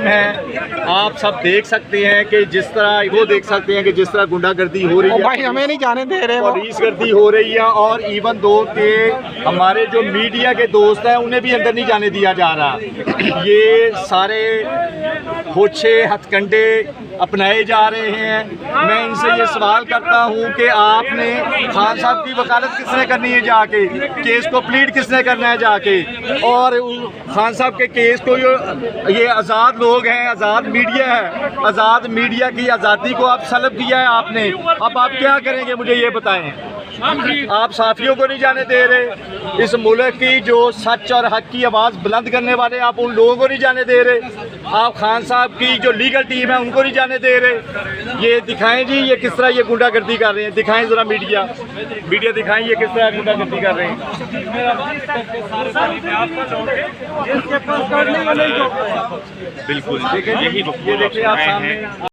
Team है, आप सब देख सकते हैं कि जिस तरह वो देख सकते हैं कि जिस तरह गुंडागर्दी हो रही है, भाई हमें नहीं जाने दे रहे, पुलिसगर्दी हो रही है। और इवन दो के हमारे जो मीडिया के दोस्त हैं उन्हें भी अंदर नहीं जाने दिया जा रहा। ये सारे होछे हथकंडे अपनाए जा रहे हैं। मैं इनसे ये सवाल करता हूँ कि आपने खान साहब की वकालत किसने करनी है जाके, केस को प्लीड किसने करना है जाके, और खान साहब के केस को ये आज़ाद लोग हैं, आज़ाद मीडिया है, आज़ाद मीडिया की आज़ादी को आप सलब किया है आपने। अब आप क्या करेंगे मुझे ये बताएं। आप साफियों को नहीं जाने दे रहे, इस मुल्क की जो सच और हक की आवाज़ बुलंद करने वाले आप उन लोगों को नहीं जाने दे रहे। आप खान साहब की जो लीगल टीम है उनको नहीं जाने दे रहे। ये दिखाएं जी ये किस तरह ये गुंडागर्दी कर रहे हैं, दिखाएं ज़रा मीडिया दिखाएं ये किस तरह गुंडागर्दी कर रहे हैं। बिल्कुल ये देखिए आप सामने